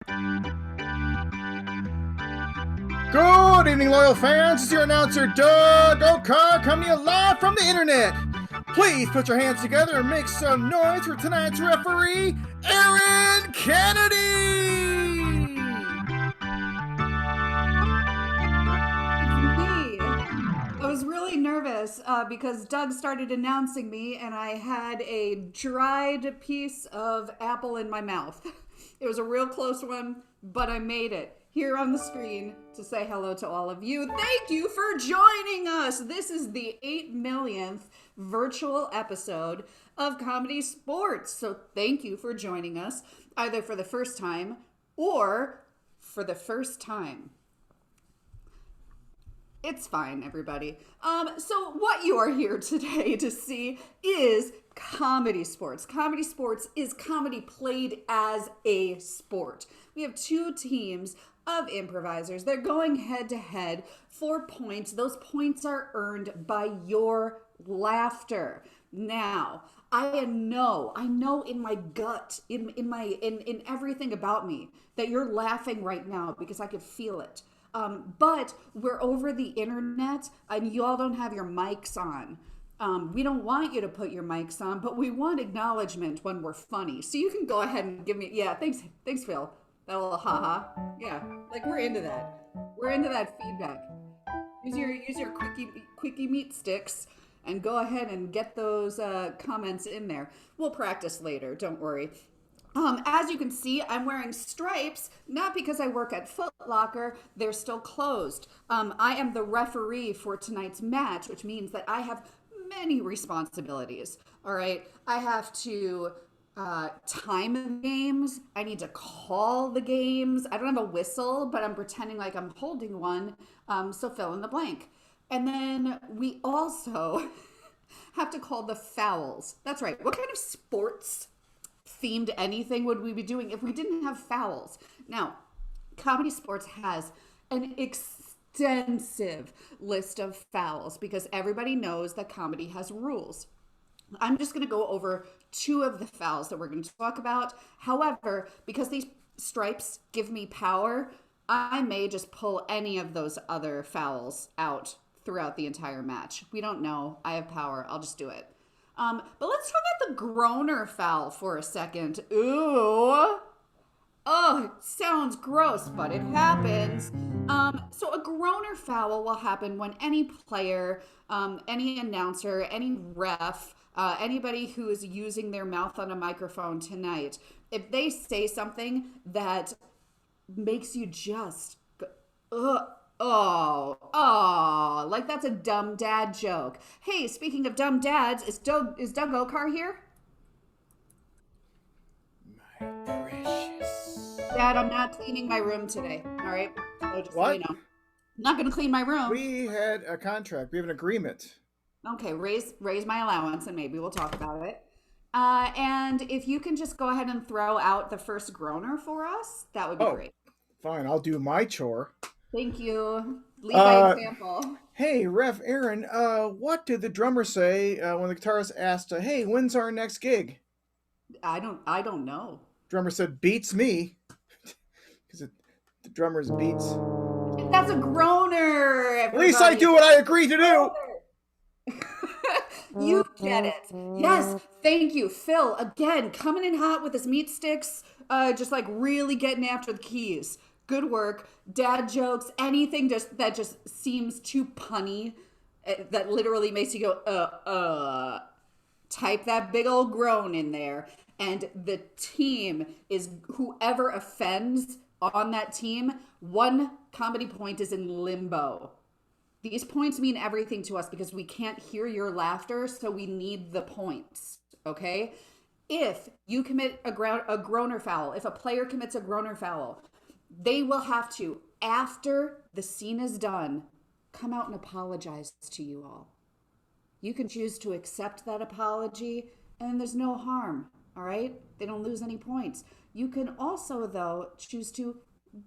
Good evening, loyal fans. It's your announcer, Doug O'Carr, coming to you live from the internet. Please put your hands together and make some noise for tonight's referee, Aaron Kennedy. Me. I was really nervous because Doug started announcing me, and I had a dried piece of apple in my mouth. It was a real close one, but I made it here on the screen to say hello to all of you. Thank you for joining us. This is the 8 millionth virtual episode of Comedy Sports. So thank you for joining us, either for the first time or for the first time. It's fine, everybody. So what you are here today to see is Comedy Sports. Comedy Sports is comedy played as a sport. We have two teams of improvisers. They're going head to head for points. Those points are earned by your laughter. Now, I know in my gut, in everything about me, that you're laughing right now because I could feel it. But we're over the internet and you all don't have your mics on. We don't want you to put your mics on, but we want acknowledgement when we're funny. So you can go ahead and give me, yeah, thanks Phil. That little haha. Yeah, like we're into that. We're into that feedback. Use your quickie meat sticks and go ahead and get those comments in there. We'll practice later, don't worry. As you can see, I'm wearing stripes, not because I work at Foot Locker. They're still closed. I am the referee for tonight's match, which means that I have many responsibilities. All right. I have to time the games. I need to call the games. I don't have a whistle, but I'm pretending like I'm holding one. So fill in the blank. And then we also have to call the fouls. That's right. What kind of sports themed anything would we be doing if we didn't have fouls? Now, Comedy Sports has an extensive list of fouls because everybody knows that comedy has rules. I'm just going to go over two of the fouls that we're going to talk about. However, because these stripes give me power, I may just pull any of those other fouls out throughout the entire match. We don't know. I have power. I'll just do it. But let's talk about the groaner foul for a second. Ooh. Oh, it sounds gross, but it happens. So a groaner foul will happen when any player, any announcer, any ref, anybody who is using their mouth on a microphone tonight, if they say something that makes you just go, oh, like that's a dumb dad joke. Hey, speaking of dumb dads, is Doug Okar here? My precious. Dad, I'm not cleaning my room today. All right, so just so What? you know, I'm not gonna clean my room. We had a contract. We have an agreement. Okay, raise my allowance, and maybe we'll talk about it. And if you can just go ahead and throw out the first groaner for us, that would be great. Fine, I'll do my chore. Thank you. Lead by example. Hey, Ref Aaron, what did the drummer say when the guitarist asked, hey, when's our next gig? I don't know. Drummer said, beats me. Because the drummer's beats. That's a groaner, everybody. At least I do what I agreed to do. You get it. Yes, thank you. Phil, again, coming in hot with his meat sticks, just like really getting after the keys. Good work. Dad jokes, anything that just seems too punny, that literally makes you go, type that big old groan in there. And the team is whoever offends on that team, one comedy point is in limbo. These points mean everything to us because we can't hear your laughter, so we need the points, okay? If you commit a groaner foul, if a player commits a groaner foul, they will have to, after the scene is done, come out and apologize to you all. You can choose to accept that apology, and there's no harm, all right? They don't lose any points. You can also, though, choose to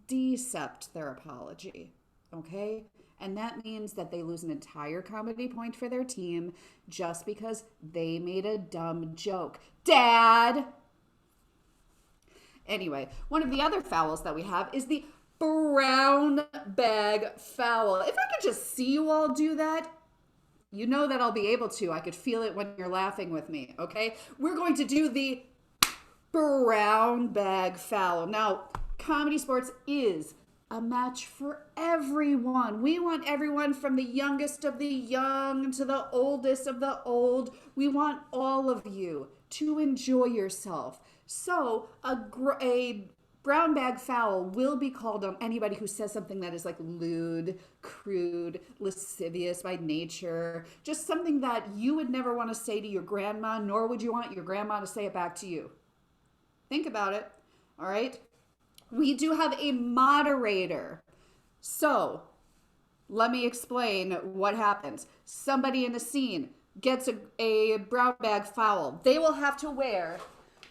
decept their apology, okay? And that means that they lose an entire comedy point for their team just because they made a dumb joke. Dad! Anyway, one of the other fouls that we have is the brown bag foul. If I could just see you all do that, you know that I'll be able to. I could feel it when you're laughing with me, okay? We're going to do the brown bag foul. Now, ComedySportz is a match for everyone. We want everyone from the youngest of the young to the oldest of the old. We want all of you to enjoy yourself. So a brown bag foul will be called on anybody who says something that is like lewd, crude, lascivious by nature, just something that you would never want to say to your grandma, nor would you want your grandma to say it back to you. Think about it, all right? We do have a moderator. So let me explain what happens. Somebody in the scene gets a brown bag foul. They will have to wear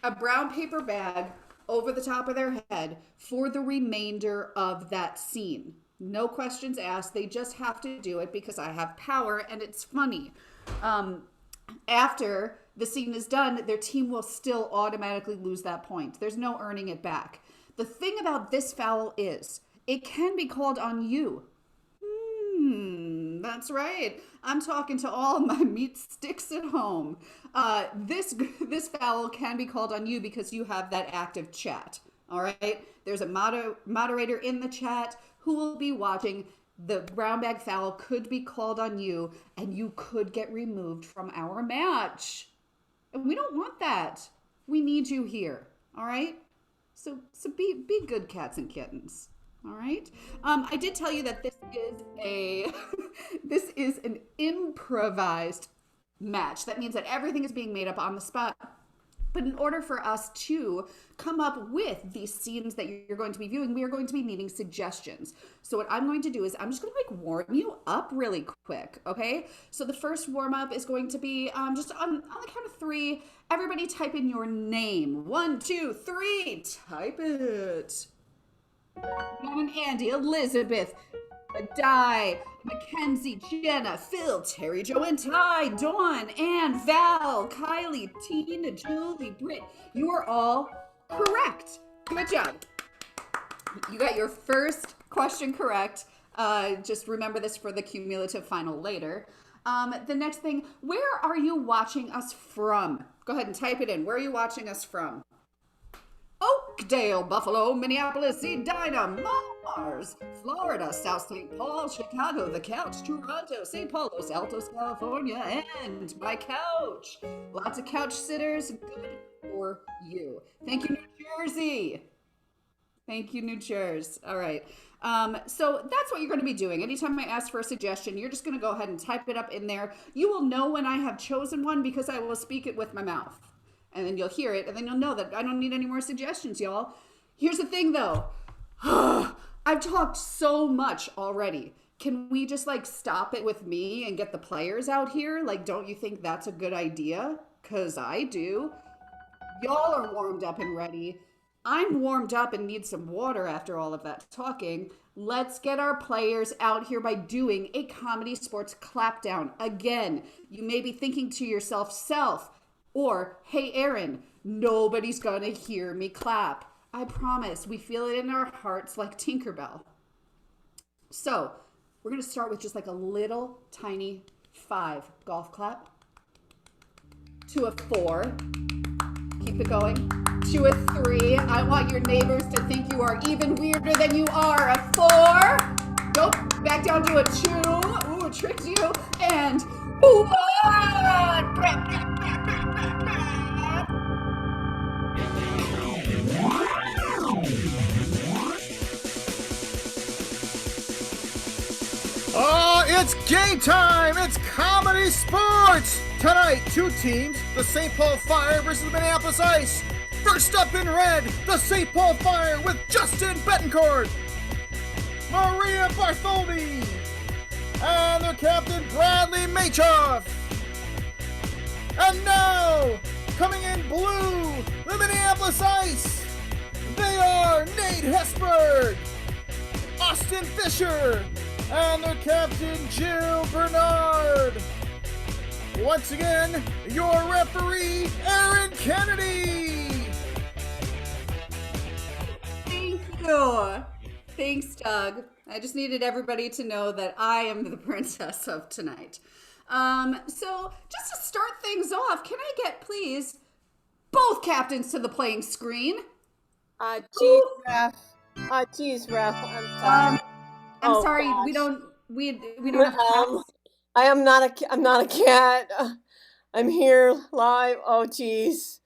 a brown paper bag over the top of their head for the remainder of that scene. No questions asked. They just have to do it because I have power and it's funny. After the scene is done, their team will still automatically lose that point. There's no earning it back. The thing about this foul is it can be called on you. That's right. I'm talking to all my meat sticks at home. This foul can be called on you because you have that active chat. All right. There's a moderator in the chat who will be watching. The brown bag foul could be called on you, and you could get removed from our match. And we don't want that. We need you here. All right. So be good cats and kittens. All right. I did tell you that this is an improvised match. That means that everything is being made up on the spot. But in order for us to come up with these scenes that you're going to be viewing, we are going to be needing suggestions. So what I'm going to do is I'm just going to warm you up really quick, okay? So the first warm up is going to be just on the count of 3. Everybody type in your name. 1, 2, 3. Type it. Mom and Andy, Elizabeth, Di, Mackenzie, Jenna, Phil, Terry, Joe, and Ty, Dawn, Ann, Val, Kylie, Tina, Julie, Britt. You are all correct. Good job. You got your first question correct. Just remember this for the cumulative final later. The next thing, where are you watching us from? Go ahead and type it in. Where are you watching us from? Oakdale, Buffalo, Minneapolis, Edina, Mars, Florida, South St. Paul, Chicago, The Couch, Toronto, St. Paul, Los Altos, California, and my couch. Lots of couch sitters. Good for you. Thank you, New Jersey. Thank you, New Jersey. All right. So that's what you're going to be doing. Anytime I ask for a suggestion, you're just going to go ahead and type it up in there. You will know when I have chosen one because I will speak it with my mouth. And then you'll hear it, and then you'll know that I don't need any more suggestions, y'all. Here's the thing, though. I've talked so much already. Can we just, stop it with me and get the players out here? Don't you think that's a good idea? Because I do. Y'all are warmed up and ready. I'm warmed up and need some water after all of that talking. Let's get our players out here by doing a ComedySportz clapdown. Again, you may be thinking to yourself, or, hey, Aaron, nobody's going to hear me clap. I promise. We feel it in our hearts like Tinkerbell. So, we're going to start with just a little tiny 5 golf clap. To a 4. Keep it going. To a 3. I want your neighbors to think you are even weirder than you are. A 4. Go back down to a 2. Ooh, tricked you. And 1. Oh, it's game time! It's ComedySportz! Tonight, 2 teams, the St. Paul Fire versus the Minneapolis Ice. First up in red, the St. Paul Fire with Justin Betancourt, Maria Bartholdi, and their captain Bradley Machoff. And now, coming in blue, the Minneapolis Ice. They are Nate Hesberg, Austin Fisher, and their captain Jill Bernard. Once again, your referee, Aaron Kennedy. you. Thanks, Doug. I just needed everybody to know that I am the princess of tonight. So just to start things off, can I get, please, both captains to the playing screen? Geez, ref. Geez, ref. I'm sorry. I'm Oh, sorry, gosh. we don't have cats. I'm not a cat. I'm here live. Oh, geez.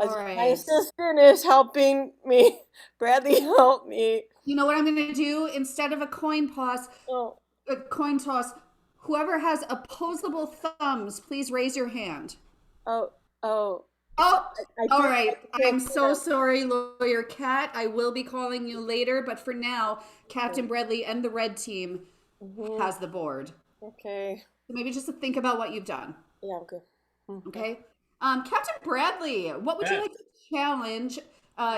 All My right. assistant is helping me. Bradley, help me. You know what I'm going to do? Instead of a coin toss, Oh, whoever has opposable thumbs, please raise your hand. oh. Oh, I all did- right. I did I'm so that. sorry, Lawyer Cat. I will be calling you later, but for now, Captain Bradley and the red team has the board. Okay. So maybe just to think about what you've done. Yeah, I'm good. Okay. Captain Bradley, what would you like to challenge?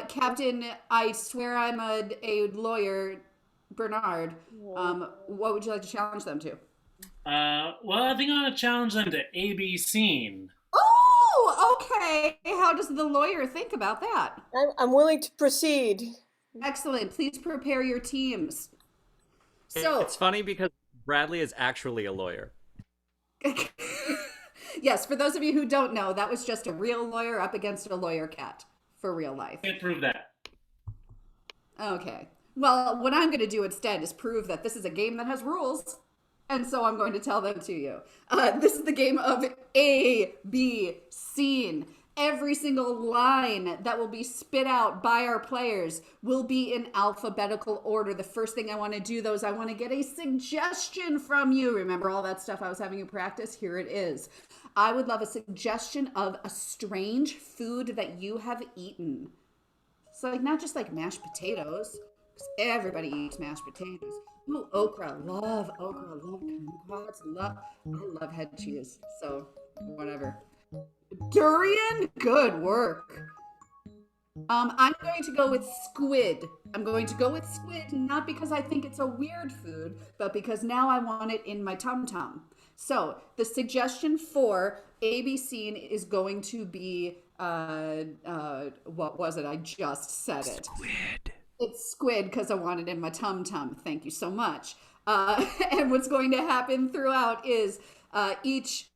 Captain, I swear I'm a lawyer, Bernard. What would you like to challenge them to? Well, I think I'm gonna challenge them to A-B scene. Oh, okay. How does the lawyer think about that? I'm willing to proceed. Excellent. Please prepare your teams. So It's funny because Bradley is actually a lawyer. yes, for those of you who don't know, that was just a real lawyer up against a lawyer cat for real life. Can't prove that. Okay. Well, what I'm going to do instead is prove that this is a game that has rules. And so I'm going to tell them to you. This is the game of A, B, scene. Every single line that will be spit out by our players will be in alphabetical order. The first thing I want to do, though, is I want to get a suggestion from you. Remember all that stuff I was having you practice? Here it is. I would love a suggestion of a strange food that you have eaten. So, like, not just like mashed potatoes, because everybody eats mashed potatoes. Ooh, okra. Love okra. Love kumquats. I love head cheese. So, whatever. Durian? Good work. I'm going to go with squid. I'm going to go with squid, not because I think it's a weird food, but because now I want it in my tum-tum. So, the suggestion for AB scene is going to be, what was it? I just said it. Squid. It's squid because I want it in my tum-tum. Thank you so much. And what's going to happen throughout is each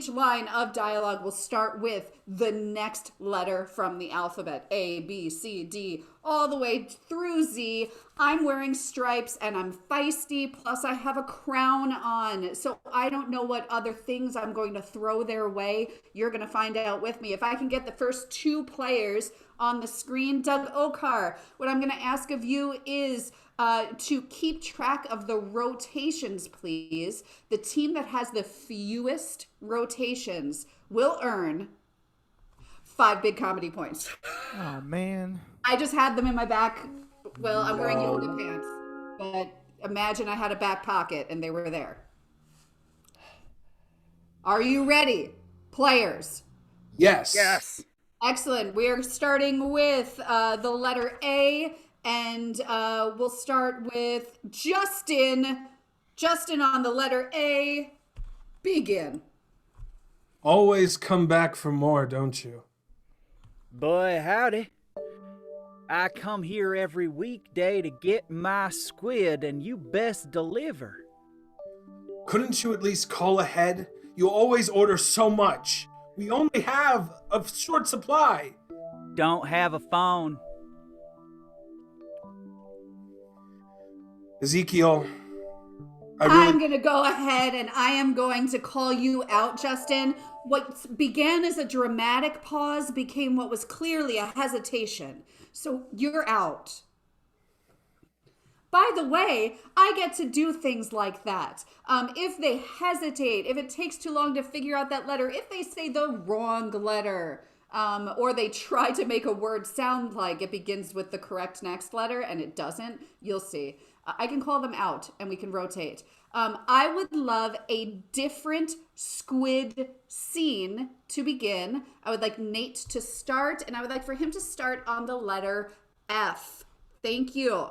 line of dialogue will start with the next letter from the alphabet. A, B, C, D, all the way through Z. I'm wearing stripes and I'm feisty, plus I have a crown on. So I don't know what other things I'm going to throw their way. You're going to find out with me. If I can get the first two players on the screen, Doug Okar, what I'm going to ask of you is to keep track of the rotations, please. The team that has the fewest rotations will earn 5 big comedy points. Oh, man. I just had them in my back. Well, I'm wearing yoga pants, but imagine I had a back pocket and they were there. Are you ready, players? Yes. Excellent. We're starting with the letter A, and we'll start with Justin. Justin on the letter A. Begin. Always come back for more, don't you? Boy, howdy. I come here every weekday to get my squid, and you best deliver. Couldn't you at least call ahead? You always order so much. We only have a short supply. Don't have a phone. Ezekiel, I'm going to go ahead and I am going to call you out, Justin. What began as a dramatic pause became what was clearly a hesitation. So you're out. By the way, I get to do things like that. If they hesitate, if it takes too long to figure out that letter, if they say the wrong letter, or they try to make a word sound like it begins with the correct next letter and it doesn't, you'll see. I can call them out and we can rotate. I would love a different squid scene to begin. I would like Nate to start, and I would like for him to start on the letter F. Thank you.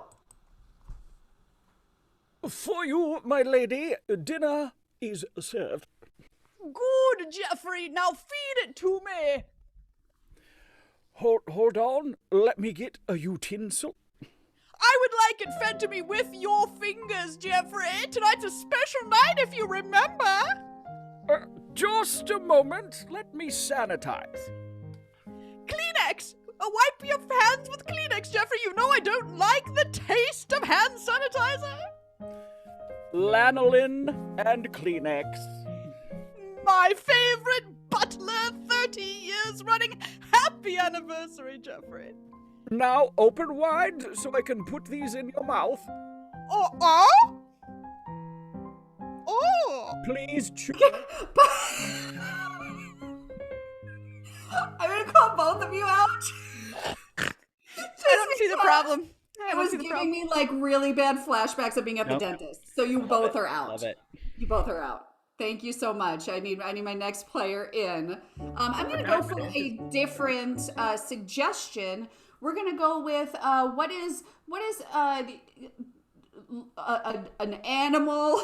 For you, my lady, dinner is served. Good, Jeffrey. Now feed it to me. Hold on. Let me get a utensil. I would like it fed to me with your fingers, Jeffrey. Tonight's a special night, if you remember. Just a moment. Let me sanitize. Kleenex! Wipe your hands with Kleenex, Jeffrey. You know I don't like the taste of hand sanitizer. Lanolin and Kleenex. My favorite butler, 30 years running. Happy anniversary, Jeffrey. Now open wide so I can put these in your mouth. Oh. Please chew. I'm gonna call both of you out. I don't see the problem. It was giving me like really bad flashbacks of being at the dentist. So you both are out. Love it. You both are out. Thank you so much. I need my next player in. I'm gonna go for a different suggestion. We're gonna go with what is an animal?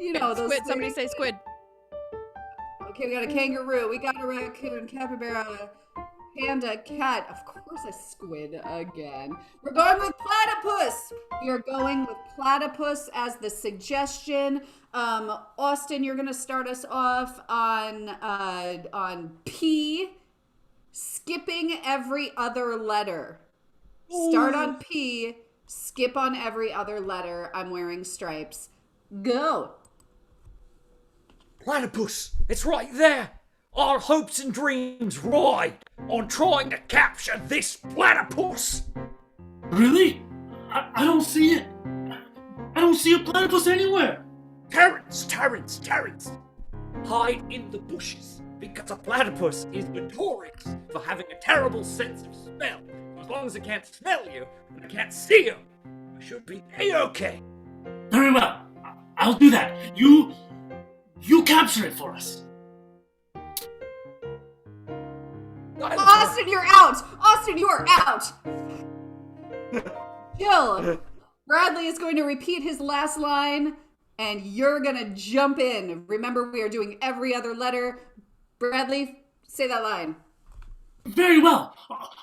You know those Squid. Somebody say squid. Okay, we got a kangaroo, we got a raccoon, capybara, panda, cat, of course a squid again. We're going with platypus. We are going with platypus as the suggestion. Austin, you're gonna start us off on P, skipping every other letter. Start on P, skip on every other letter. I'm wearing stripes. Go. Platypus, it's right there. Our hopes and dreams ride on trying to capture this platypus. Really? I don't see it. I don't see a platypus anywhere. Terrence. Hide in the bushes, because a platypus is notorious for having a terrible sense of smell. As long as it can't smell you and it can't see you, it should be A-okay. Very well. I'll do that. You capture it for us. Austin, you're out! Austin, you are out! Jill, Bradley is going to repeat his last line, and you're going to jump in. Remember, we are doing every other letter. Bradley, say that line. Very well.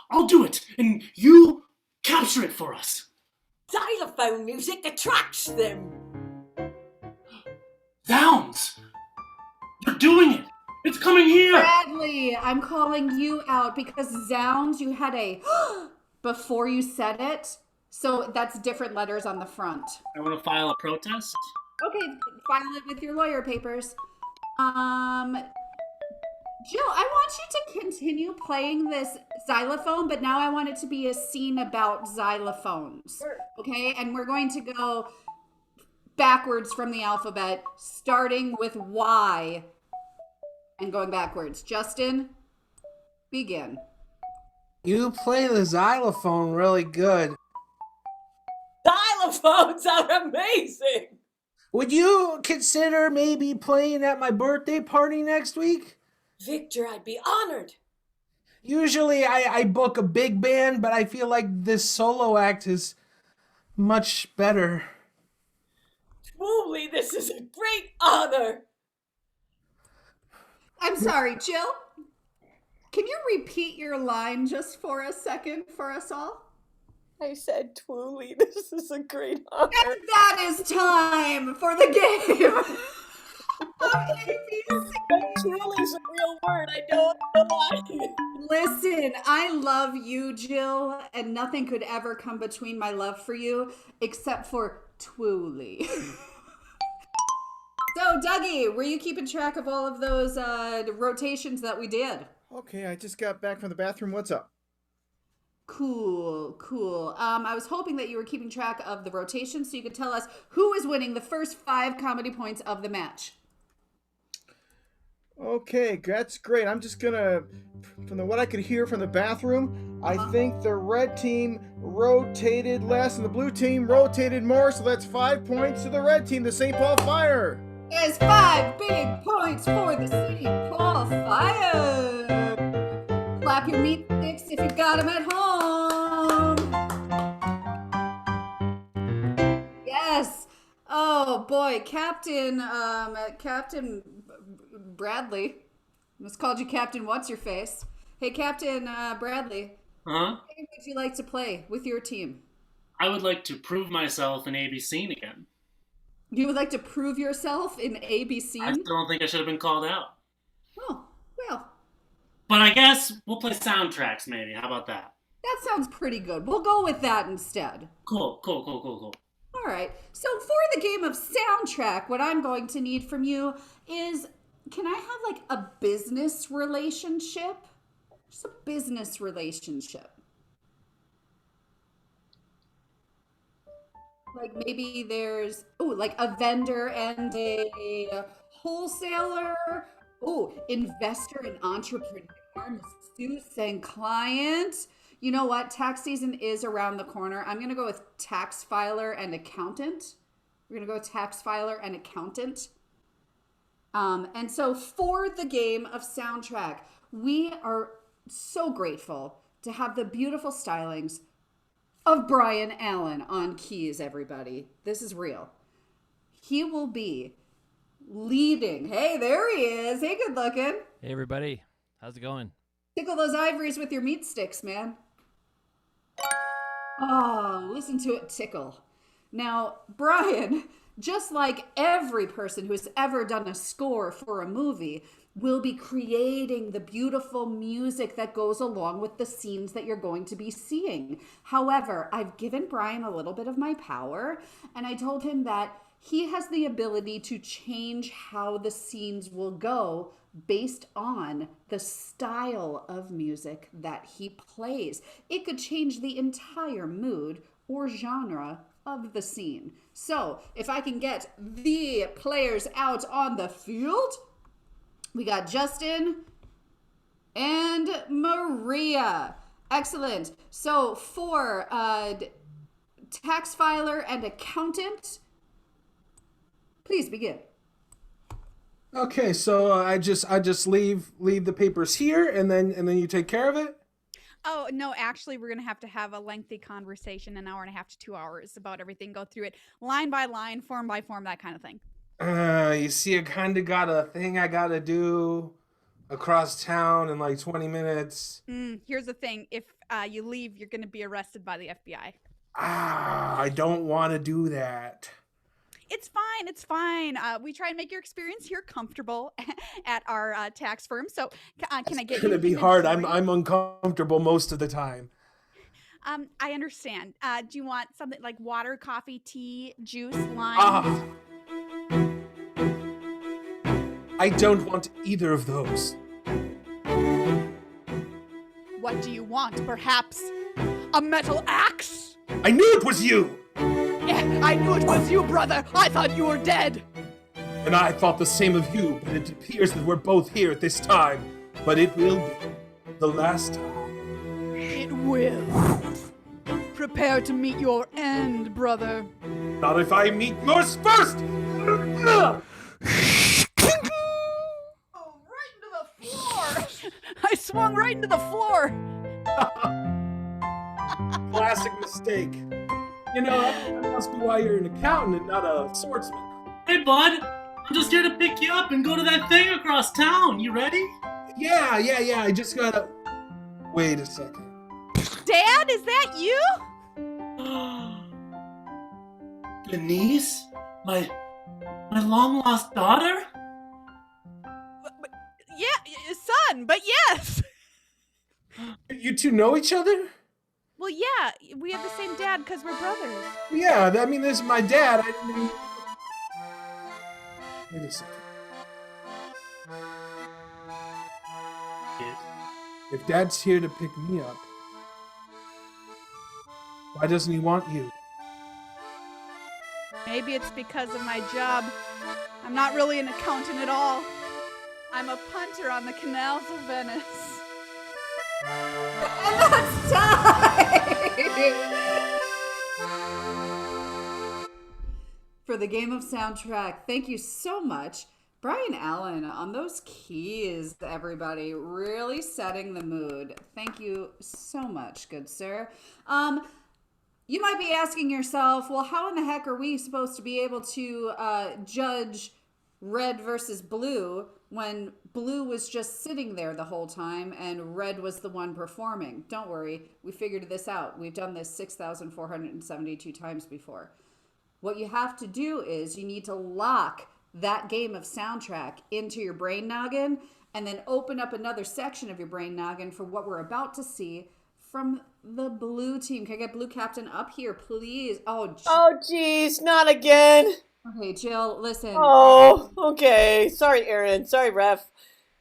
I'll do it, and you capture it for us. Xylophone music attracts them. Zounds! You're doing it! It's coming here! Bradley, I'm calling you out because zounds, you had a before you said it. So that's different letters on the front. I want to file a protest. Okay, file it with your lawyer papers. Jill, I want you to continue playing this xylophone, but now I want it to be a scene about xylophones. Okay, and we're going to go backwards from the alphabet, starting with Y and going backwards. Justin, begin. You play the xylophone really good. Xylophones are amazing. Would you consider maybe playing at my birthday party next week? Victor, I'd be honored. Usually I book a big band, but I feel like this solo act is much better. Truly, this is a great honor. I'm sorry, Jill. Can you repeat your line just for a second for us all? I said, truly, this is a great honor. And that is time for the game of ABC. Truly's a real word. I don't know why. Listen, I love you, Jill, and nothing could ever come between my love for you except for Twooly. So, Dougie, were you keeping track of all of those rotations that we did? Okay, I just got back from the bathroom. What's up? Cool. I was hoping that you were keeping track of the rotations so you could tell us who is winning the first 5 comedy points of the match. Okay, that's great. I'm just gonna, what I could hear from the bathroom, I think the red team rotated less and the blue team rotated more, so that's 5 points to the red team, the St. Paul Fire. There's 5 big points for the St. Paul Fire. Clap your meat sticks if you got them at home. Yes. Oh boy, Captain Bradley. I almost called you Captain What's Your Face. Hey, Captain Bradley. Huh? What game would you like to play with your team? I would like to prove myself in A B scene again. You would like to prove yourself in ABC? I still don't think I should have been called out. Oh, well, But I guess we'll play soundtracks maybe. How about that? that sounds pretty good. We'll go with that instead. Cool. All right. So for the game of soundtrack, what I'm going to need from you is, can I have like a business relationship? Just a business relationship. Like maybe there's, like a vendor and a wholesaler. Investor and entrepreneur, masseuse and client. You know what? Tax season is around the corner. I'm going to go with tax filer and accountant. We're going to go with tax filer and accountant. And so for the game of soundtrack, we are so grateful to have the beautiful stylings of Brian Allen on keys, everybody. This is real. He will be leading. Hey, there he is. Hey, good looking. Hey, everybody. How's it going? Tickle those ivories with your meat sticks, man. Oh, listen to it tickle. Now, Brian, just like every person who has ever done a score for a movie, will be creating the beautiful music that goes along with the scenes that you're going to be seeing. However, I've given Brian a little bit of my power, and I told him that he has the ability to change how the scenes will go based on the style of music that he plays. It could change the entire mood or genre of the scene. So if I can get the players out on the field, we got Justin and Maria. Excellent. So for tax filer and accountant, please begin. Okay, so I just leave the papers here, and then you take care of it. Oh, no, actually, we're going to have a lengthy conversation, an hour and a half to 2 hours about everything, go through it line by line, form by form, that kind of thing. You see, I kind of got a thing I got to do across town in like 20 minutes. Here's the thing. If you leave, you're going to be arrested by the FBI. I don't want to do that. It's fine. It's fine. We try and make your experience here comfortable at our tax firm. So can I get you? It's going to be hard. I'm uncomfortable most of the time. I understand. Do you want something like water, coffee, tea, juice, lime? I don't want either of those. What do you want? Perhaps a metal axe? I knew it was you! Yeah, I knew it was you, brother. I thought you were dead. And I thought the same of you, but it appears that we're both here at this time. But it will be the last time. It will. Prepare to meet your end, brother. Not if I meet yours first! Oh, right into the floor! I swung right into the floor! Classic mistake. You know, that must be why you're an accountant and not a swordsman. Hey, bud. I'm just here to pick you up and go to that thing across town. You ready? Yeah. I just gotta... Wait a second. Dad, is that you? Denise? My long-lost daughter? Yeah, son, but yes. You two know each other? Well, yeah, we have the same dad because we're brothers. Yeah, I mean, this is my dad. I didn't even... Wait a second. If Dad's here to pick me up, why doesn't he want you? Maybe it's because of my job. I'm not really an accountant at all. I'm a punter on the canals of Venice. And that's time! For the game of soundtrack, thank you so much, Brian Allen, on those keys, everybody. Really setting the mood. Thank you so much, good sir. You might be asking yourself, well, how in the heck are we supposed to be able to judge red versus blue when blue was just sitting there the whole time and red was the one performing. Don't worry, we figured this out. We've done this 6,472 times before. What you have to do is you need to lock that game of soundtrack into your brain noggin and then open up another section of your brain noggin for what we're about to see from the blue team. Can I get blue captain up here, please? Oh, geez, not again. Okay, Jill, listen. Oh, okay. Sorry, Aaron. Sorry, ref.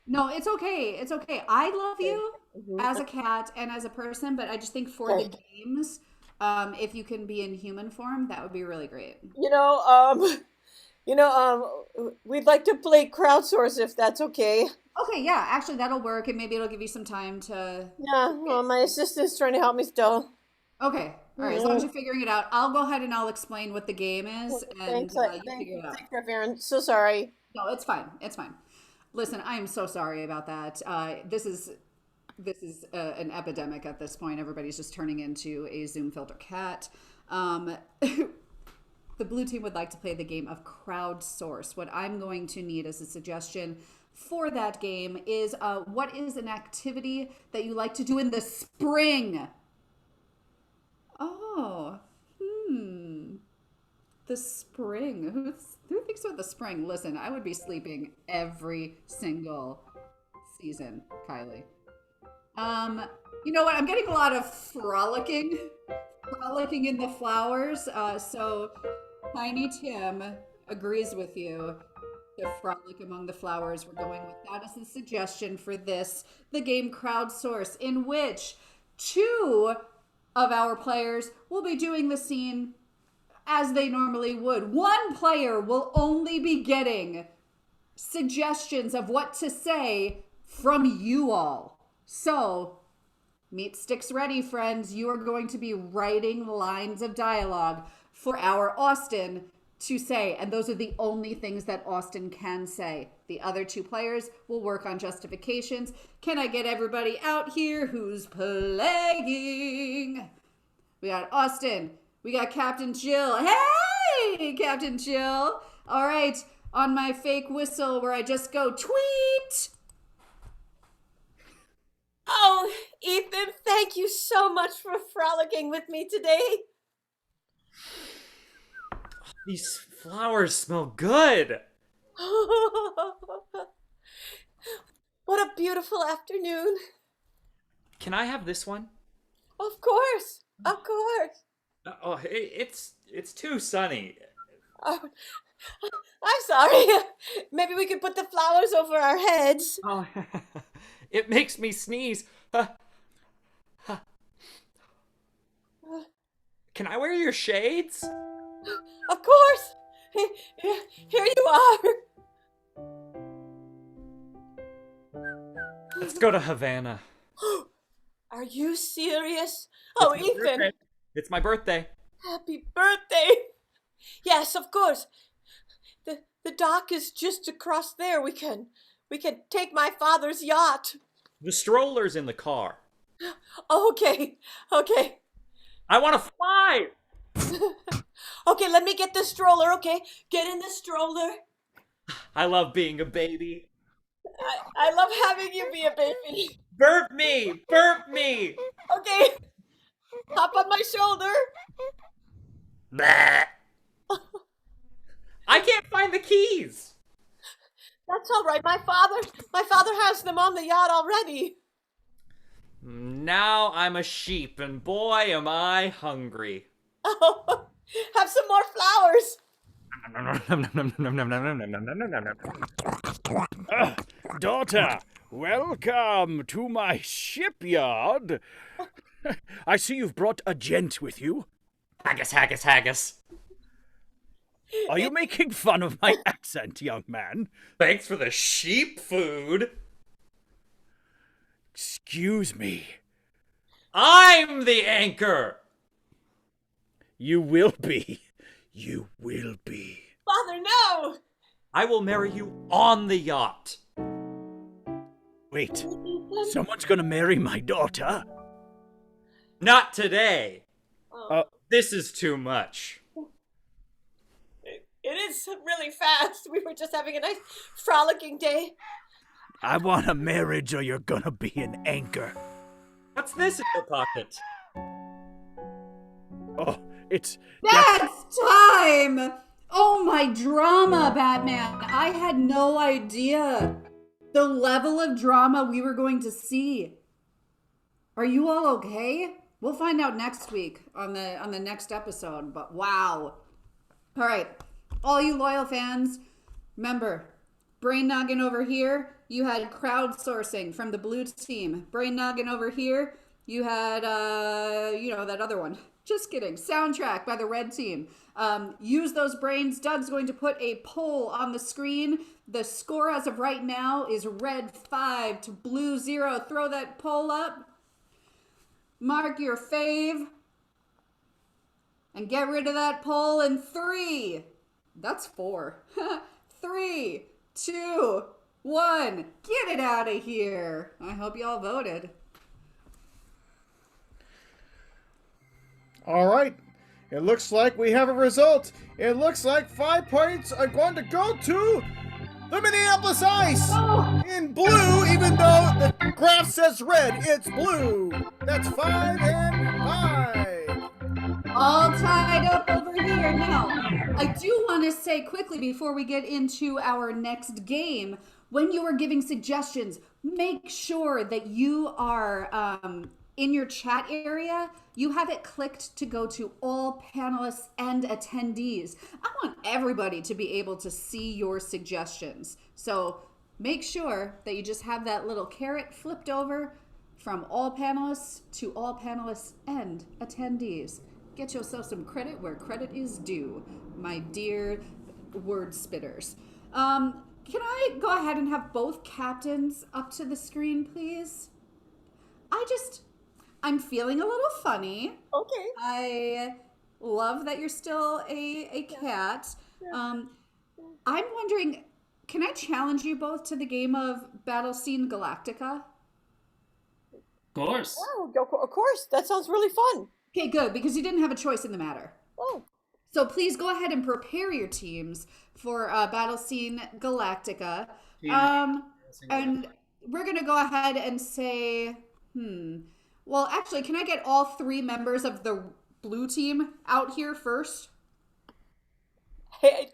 No, it's okay. It's okay. I love you as a cat and as a person, but I just think for the games, if you can be in human form, that would be really great. We'd like to play crowdsource if that's okay. Okay, yeah, actually that'll work, and maybe it'll give you some time to... Yeah, well, my assistant's trying to help me still. Okay, all right, as long as you're figuring it out, I'll go ahead and I'll explain what the game is, and you figure it out. Thanks, Aaron. So sorry. No, it's fine. It's fine. Listen, I am so sorry about that. This is an epidemic at this point. Everybody's just turning into a Zoom filter cat. The blue team would like to play the game of crowdsource. What I'm going to need as a suggestion for that game is what is an activity that you like to do in the spring? Oh, the spring. Who thinks about the spring? Listen, I would be sleeping every single season, Kylie. You know what? I'm getting a lot of frolicking in the flowers. So Tiny Tim agrees with you to frolic among the flowers. We're going with that as a suggestion for the game Crowdsource, in which 2 of our players will be doing the scene as they normally would. 1 player will only be getting suggestions of what to say from you all. So, meat sticks ready, friends. You are going to be writing lines of dialogue for our Austin to say, and those are the only things that Austin can say. The other 2 players will work on justifications. Can I get everybody out here who's playing? We got Austin. We got Captain Jill. Hey, Captain Jill. All right, on my fake whistle where I just go tweet. Oh, Ethan, thank you so much for frolicking with me today. These flowers smell good. What a beautiful afternoon. Can I have this one? Of course. Of course. It's too sunny. Oh, I'm sorry. Maybe we could put the flowers over our heads. Oh, it makes me sneeze. Can I wear your shades? Of course. Here you are. Let's go to Havana. Are you serious? Oh, Ethan. It's my birthday. Happy birthday. Yes, of course. The dock is just across there. We can take my father's yacht. The stroller's in the car. Okay. I want to fly! Okay, let me get the stroller, okay? Get in the stroller. I love being a baby. I love having you be a baby. Burp me! Burp me! Okay. Hop on my shoulder. Bleh. I can't find the keys! That's all right. My father has them on the yacht already. Now I'm a sheep, and boy, am I hungry. Oh, have some more flowers. Daughter, welcome to my shipyard. I see you've brought a gent with you. Haggis, haggis, haggis. Are you making fun of my accent, young man? Thanks for the sheep food. Excuse me. I'm the anchor. You will be. You will be. Father, no! I will marry you on the yacht. Wait, someone's gonna marry my daughter? Not today. Oh. This is too much. It is really fast. We were just having a nice frolicking day. I want a marriage or you're gonna be an anchor. What's this in your pocket? Oh, it's... That's time! Oh, my drama, Batman. I had no idea the level of drama we were going to see. Are you all okay? We'll find out next week on the next episode, but wow. All right, all you loyal fans, remember, Brain Noggin over here, you had crowdsourcing from the blue team. Brain Noggin over here, you had, that other one. Just kidding. Soundtrack by the red team. Use those brains. Doug's going to put a poll on the screen. The score as of right now is red 5 to blue 0. Throw that poll up. Mark your fave. And get rid of that poll in 3. That's 4. 3, 2, 1. Get it out of here. I hope you all voted. All right. It looks like we have a result. It looks like 5 points are going to go to the Minneapolis Ice in blue, even though the graph says red, it's blue. That's 5 and 5. All tied up over here. Now, I do want to say quickly before we get into our next game, when you are giving suggestions, make sure that you are in your chat area, you have it clicked to go to all panelists and attendees. I want everybody to be able to see your suggestions. So make sure that you just have that little caret flipped over from all panelists to all panelists and attendees. Get yourself some credit where credit is due, my dear word spitters. Can I go ahead and have both captains up to the screen, please? I'm feeling a little funny. Okay. I love that you're still a cat. I'm wondering, can I challenge you both to the game of Battle Scene Galactica? Of course. Oh, of course. That sounds really fun. Okay, good, because you didn't have a choice in the matter. Oh. So please go ahead and prepare your teams for Battle Scene Galactica. And we're going to go ahead and say, well, actually, can I get all 3 members of the blue team out here first? Hey.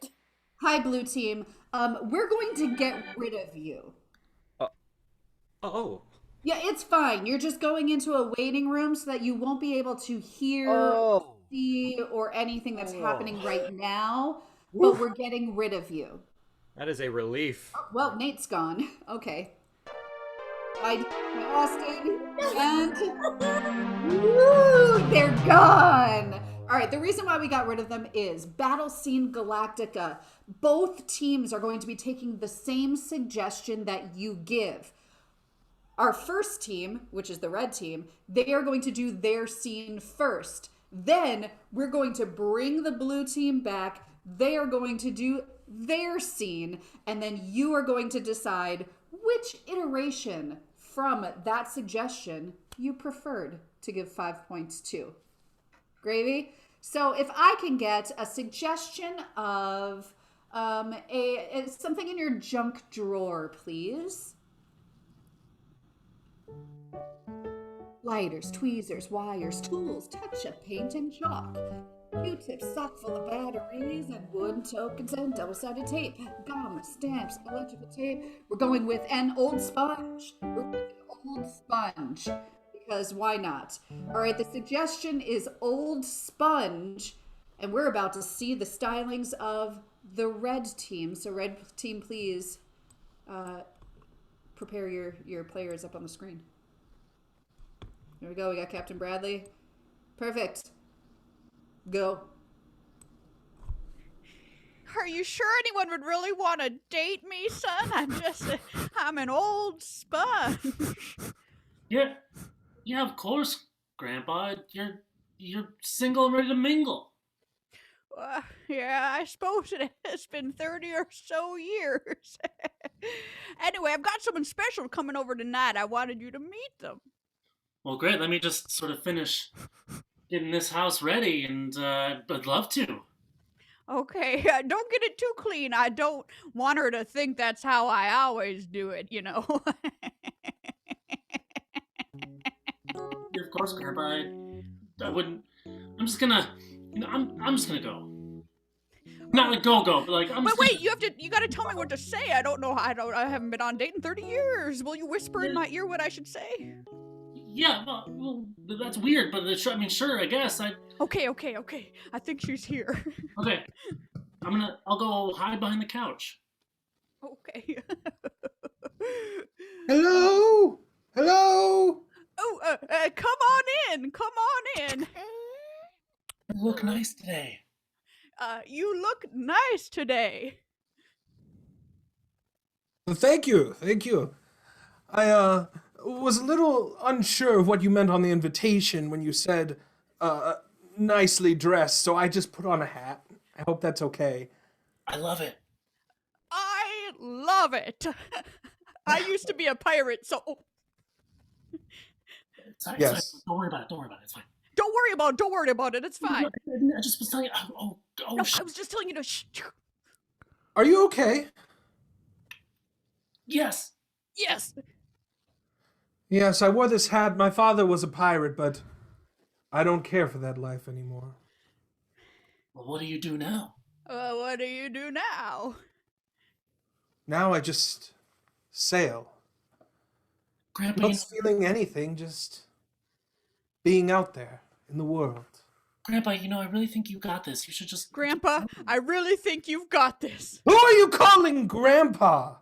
Hi, blue team. We're going to get rid of you. Oh. Yeah, it's fine. You're just going into a waiting room so that you won't be able to hear, see, or anything that's happening right now. But we're getting rid of you. That is a relief. Well, Nate's gone. Okay. Bye, Austin. And woo, they're gone. All right, the reason why we got rid of them is Battle Scene Galactica. Both teams are going to be taking the same suggestion that you give. Our first team, which is the red team, they are going to do their scene first. Then we're going to bring the blue team back. They are going to do their scene. And then you are going to decide which iteration from that suggestion you preferred to give 5 points to. Gravy? So if I can get a suggestion of something in your junk drawer, please. Lighters, tweezers, wires, tools, touch-up paint, and chalk. Q-tips, sock full of batteries, and wood tokens, and double-sided tape. Gum, stamps, electrical tape. We're going with an old sponge. We're with an old sponge. Because why not? All right, the suggestion is old sponge. And we're about to see the stylings of the red team. So red team, please prepare your players up on the screen. Here we go. We got Captain Bradley. Perfect. Go. Are you sure anyone would really want to date me, son? I'm an old sponge. Yeah, of course, Grandpa. You're single and ready to mingle. Yeah, I suppose it has been 30 or so years. Anyway, I've got someone special coming over tonight. I wanted you to meet them. Well, great. Let me just sort of finish getting this house ready, and I'd love to. Okay, don't get it too clean. I don't want her to think that's how I always do it, you know. Yeah, of course, Grandpa. I wouldn't. I'm just gonna. I'm just gonna go. Not like go, but like I'm. But Just wait, gonna, you gotta tell me what to say. I don't know. I haven't been on date in 30 years. Will you whisper in my ear what I should say? Yeah, well, that's weird, but I mean, sure, I guess. Okay. I think she's here. Okay, I'll go hide behind the couch. Okay. Hello? Hello? Oh, come on in. Come on in. You look nice today. You look nice today. Thank you. I was a little unsure of what you meant on the invitation when you said nicely dressed, so I just put on a hat. I hope that's okay. I love it. I love it. I used to be a pirate, so It's fine. Yes. Don't worry about it. It's fine. don't worry about it. It's fine. I just was telling you. No, Shit. I was just telling you to shh. Are you okay? Yes. Yes. Yes, I wore this hat. My father was a pirate, but I don't care for that life anymore. Well, what do you do now? What do you do now? Now I just sail. Grandpa, Not feeling anything, just being out there in the world. Grandpa, I really think you got this. You should just... Grandpa, I really think you've got this. Who are you calling Grandpa?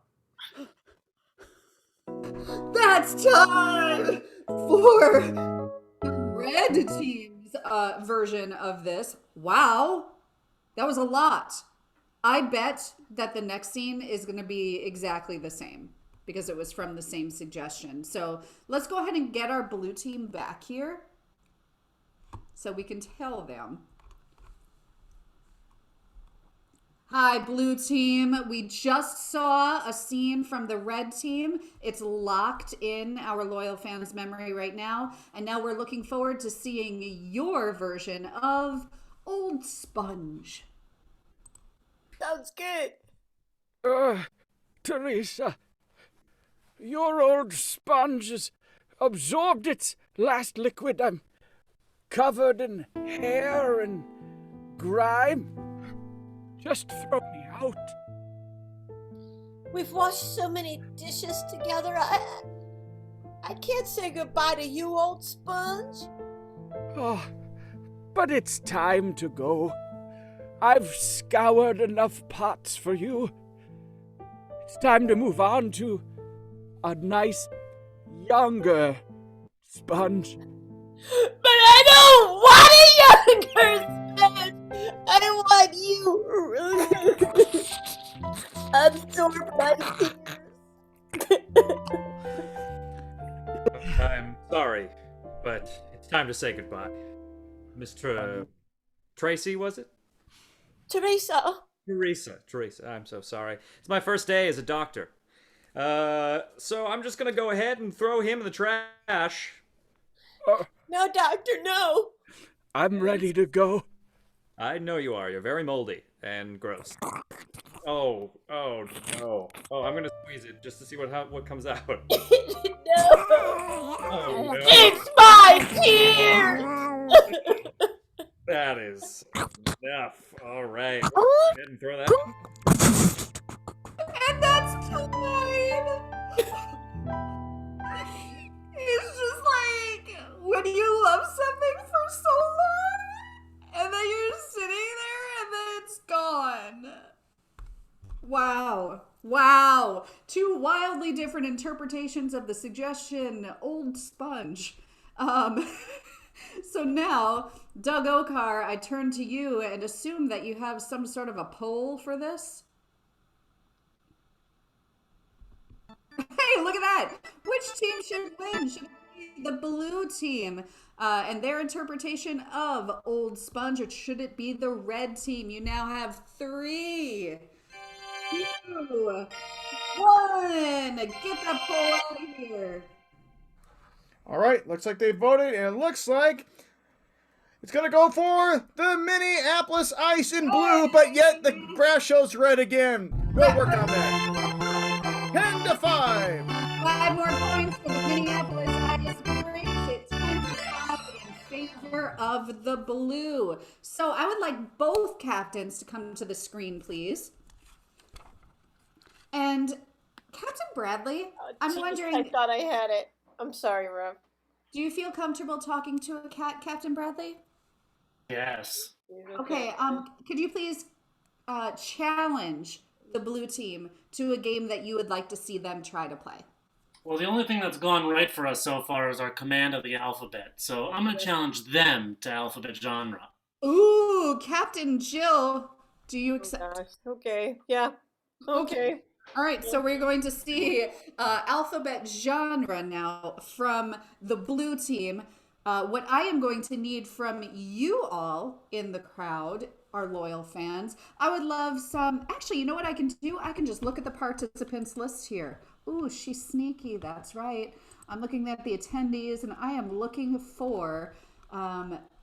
That's time for the red team's version of this. Wow, that was a lot. I bet that the next scene is going to be exactly the same because it was from the same suggestion. So let's go ahead and get our blue team back here so we can tell them. Hi, blue team. We just saw a scene from the red team. It's locked in our loyal fans' memory right now. And now we're looking forward to seeing your version of Old Sponge. Sounds good. Teresa, your old sponge has absorbed its last liquid. I'm covered in hair and grime. Just throw me out. We've washed so many dishes together. I can't say goodbye to you, old sponge. Oh, but it's time to go. I've scoured enough pots for you. It's time to move on to a nice, younger sponge. But I don't want a younger sponge. I want you. Absorb my tears. I'm sorry, but it's time to say goodbye. Mr. Tracy, was it? Teresa. Teresa, I'm so sorry. It's my first day as a doctor. So I'm just gonna go ahead and throw him in the trash. No, doctor, no. I'm ready to go. I know you are. You're very moldy and gross. Oh no. Oh, I'm gonna squeeze it just to see what comes out. No. Oh, no. It's my tears. That is enough. All right. Go ahead and throw that. And that's time. It's just like when you love something for so long and then you're sitting there and then it's gone. Wow. Two wildly different interpretations of the suggestion, Old Sponge. So now, Doug Okar, I turn to you and assume that you have some sort of a poll for this. Hey, look at that! Which team should win? Should it be the blue team and their interpretation of Old Sponge, or should it be the red team? You now have 3, 2, 1. Get that poll out of here. All right, looks like they voted, and it looks like It's gonna go for the Minneapolis Ice in blue, but yet the brass show's red again. We'll work on that. 10-5. 5 more points for the Minneapolis Ice breaks it 10-5 in favor of the blue. So I would like both captains to come to the screen, please. And Captain Bradley, I'm wondering. I thought I had it. I'm sorry, Rev. Do you feel comfortable talking to a cat, Captain Bradley? Yes. Okay. Could you please challenge the blue team to a game that you would like to see them try to play? Well, the only thing that's gone right for us so far is our command of the alphabet. So I'm going to challenge them to alphabet genre. Ooh, Captain Jill, do you accept? Okay. Yeah. Okay. All right, so we're going to see alphabet genre now from the blue team. What I am going to need from you all in the crowd, our loyal fans, I would love some. Actually, you know what I can do? I can just look at the participants list here. Ooh, she's sneaky. That's right. I'm looking at the attendees, and I am looking for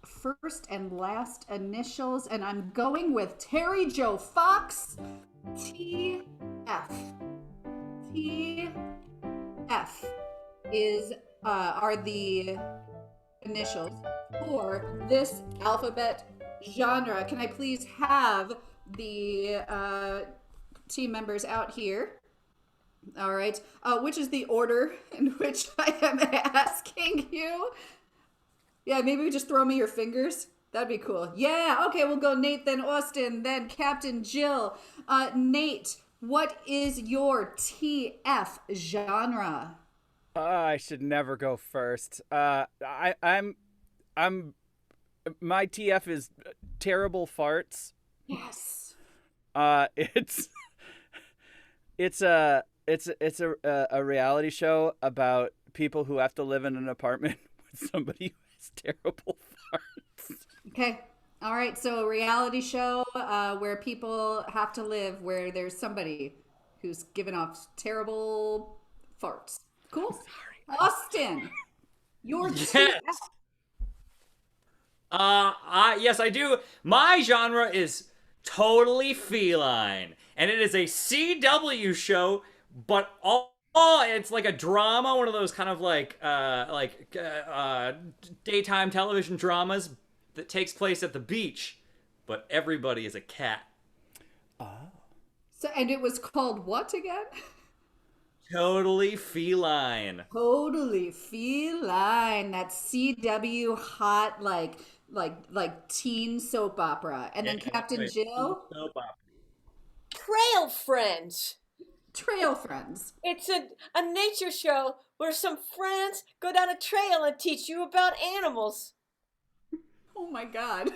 first and last initials, and I'm going with Terry Joe Fox, TF. TF are the initials for this alphabet genre. Can I please have the team members out here? All right. Which is the order in which I am asking you? Yeah, maybe just throw me your fingers. That'd be cool. Yeah, okay, we'll go Nate, then Austin, then Captain Jill. Nate, what is your TF genre? I should never go first. I'm my TF is terrible farts. Yes. It's a reality show about people who have to live in an apartment with somebody who has terrible farts. Okay. All right. So a reality show where people have to live where there's somebody who's giving off terrible farts. Cool. Sorry. Austin, your Yes. TF. Yes, I do. My genre is totally feline, and it is a CW show, but it's like a drama, one of those kind of like daytime television dramas that takes place at the beach, but everybody is a cat. So, and it was called what again? Totally feline. Totally feline. That CW hot like teen soap opera. And then Captain Jill. Soap opera. Trail Friends. Trail Friends. It's a nature show where some friends go down a trail and teach you about animals. Oh my God.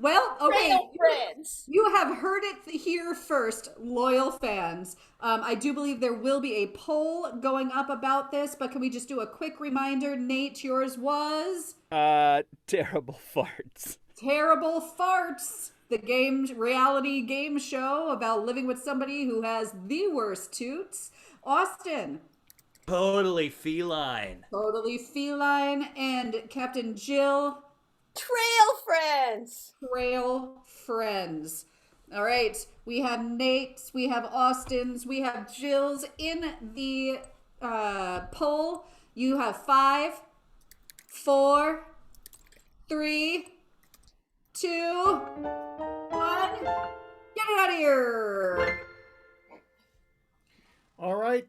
Well, okay. Trail Friends. You have heard it here first, loyal fans. I do believe there will be a poll going up about this, but can we just do a quick reminder? Nate, yours was? Terrible farts. Terrible Farts. The reality game show about living with somebody who has the worst toots. Austin. Totally feline. Totally feline. And Captain Jill. Trail Friends. Trail Friends. All right. We have Nate's, we have Austin's, we have Jill's in the poll. You have 5, 4, 3, 2, 1. Get it out of here. All right.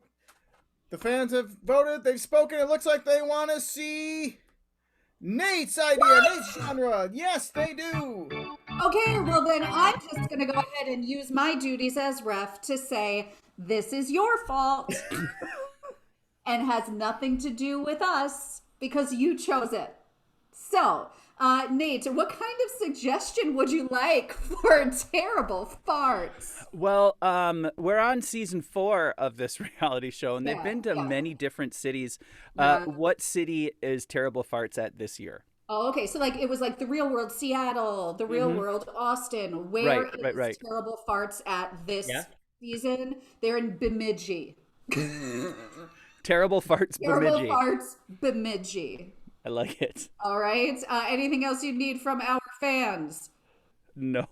The fans have voted. They've spoken. It looks like they want to see Nate's idea, Nate's genre. Yes, they do. Okay, well then I'm just going to go ahead and use my duties as ref to say, this is your fault and has nothing to do with us because you chose it. So, Nate, what kind of suggestion would you like for terrible farts? Well, we're on season 4 of this reality show, and they've been to many different cities. What city is Terrible Farts at this year? Oh, okay. So like it was like the real world Seattle, the real world Austin. Where is Terrible Farts at this season? They're in Bemidji. Terrible Farts Bemidji. Terrible Farts Bemidji. I like it. All right. Anything else you need from our fans? No,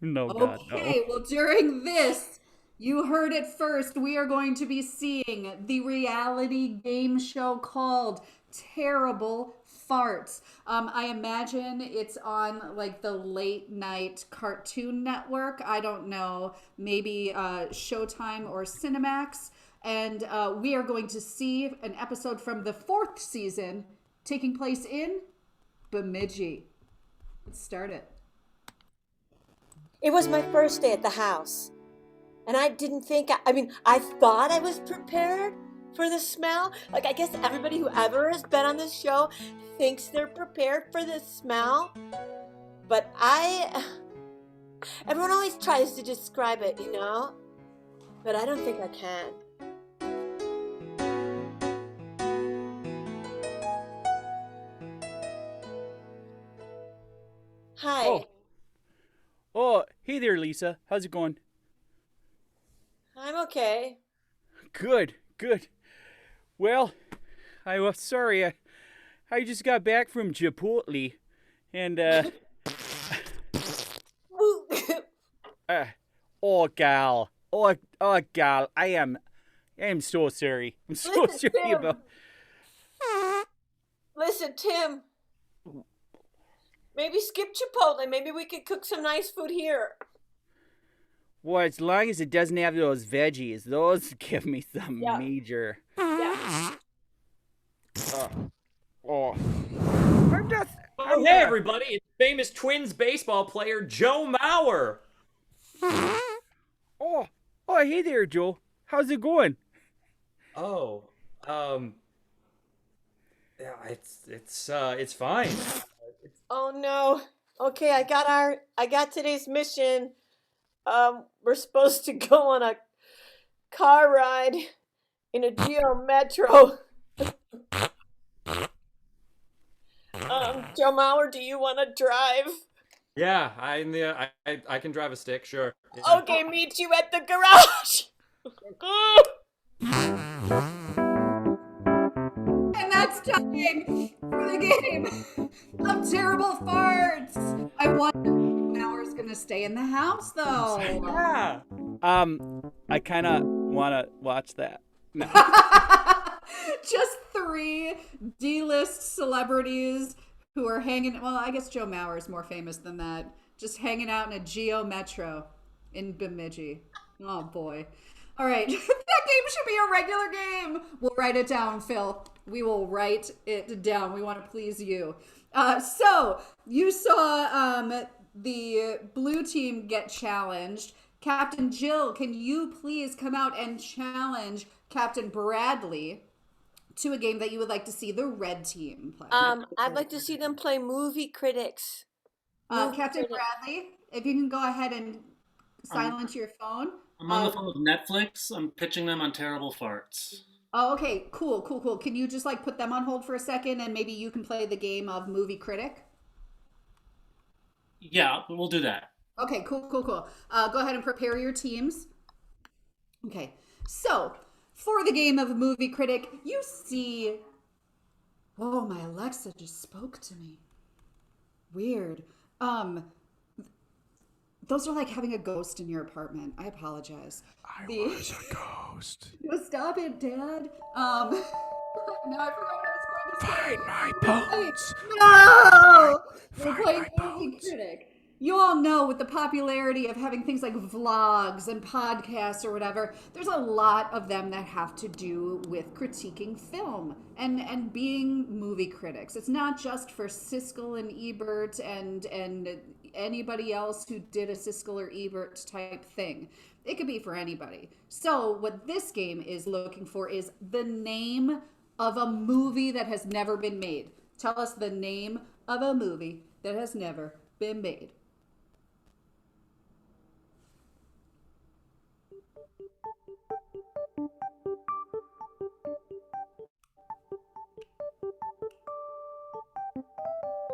no, God, no. Okay, well, during this, you heard it first. We are going to be seeing the reality game show called Terrible Farts. I imagine it's on like the late night Cartoon Network. I don't know, maybe Showtime or Cinemax. And we are going to see an episode from the 4th season taking place in Bemidji. Let's start it. It was my first day at the house. And I didn't think, I thought I was prepared for the smell. Like, I guess everybody who ever has been on this show thinks they're prepared for the smell. But everyone always tries to describe it, you know? But I don't think I can. Hi. Oh, hey there, Lisa. How's it going? I'm okay. Good, good. Well, I was sorry. I just got back from Chipotle, and oh gal, I am so sorry. I'm so Listen, sorry Tim. about. Listen, Tim. Maybe skip Chipotle. Maybe we could cook some nice food here. Well, as long as it doesn't have those veggies, those give me some Yeah. major. Yeah. Oh, I'm just. Oh, hey, everybody. It's famous Twins baseball player Joe Mauer. Oh, hey there, Joe. How's it going? Oh, yeah, it's fine. Oh no. Okay, I got today's mission. We're supposed to go on a car ride in a Geo Metro. Joe Mauer, do you want to drive? Yeah, I can drive a stick, sure. Yeah. Okay, meet you at the garage. And that's time for the game of Terrible Farts. I wonder if Mauer's gonna stay in the house though. Yeah. I kind of want to watch that. No. Just 3 D-list celebrities who are hanging. Well, I guess Joe Mauer is more famous than that. Just hanging out in a Geo Metro in Bemidji. Oh boy. All right, that game should be a regular game. We'll write it down, Phil. We will write it down. We want to please you. So you saw the blue team get challenged. Captain Jill, can you please come out and challenge Captain Bradley to a game that you would like to see the red team play? I'd like to see them play Movie Critics. Captain Bradley, if you can go ahead and silence your phone. I'm on the phone with Netflix. I'm pitching them on Terrible Farts. Oh, okay, cool. Can you just like put them on hold for a second and maybe you can play the game of Movie Critic? Yeah, we'll do that. Okay, cool. Go ahead and prepare your teams. Okay, so for the game of Movie Critic, you see... Oh, my Alexa just spoke to me. Weird. Those are like having a ghost in your apartment. I apologize. I was a ghost. Stop it, Dad. Now I forgot what I was going to say. Find my bones. No! We're Find playing my Movie bones. Critic. You all know with the popularity of having things like vlogs and podcasts or whatever, there's a lot of them that have to do with critiquing film and being movie critics. It's not just for Siskel and Ebert and anybody else who did a Siskel or Ebert type thing. It could be for anybody. So what this game is looking for is the name of a movie that has never been made. Tell us the name of a movie that has never been made.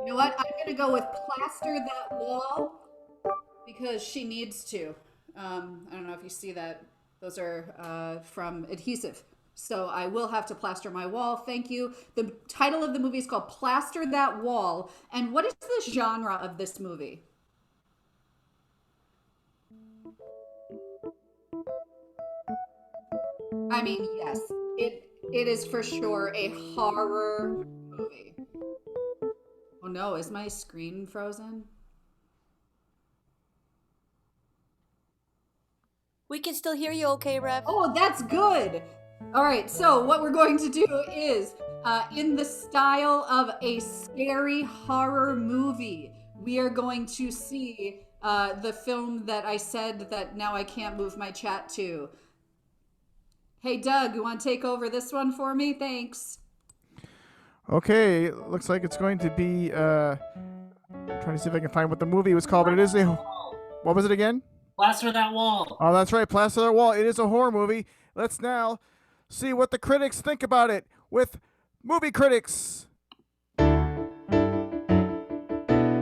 You know what? I'm going to go with Plaster That Wall because she needs to. I don't know if you see that. Those are from Adhesive. So I will have to plaster my wall. Thank you. The title of the movie is called Plaster That Wall. And what is the genre of this movie? I mean, yes, it is for sure a horror movie. Oh no, is my screen frozen? We can still hear you okay, Rev? Oh, that's good. All right, so what we're going to do is, in the style of a scary horror movie, we are going to see the film that I said that now I can't move my chat to. Hey, Doug, you want to take over this one for me? Thanks. Okay, looks like it's going to be, trying to see if I can find what the movie was called, but it is a, what was it again? Plaster That Wall. Oh, that's right, Plaster That Wall. It is a horror movie. Let's now see what the critics think about it with Movie Critics. You're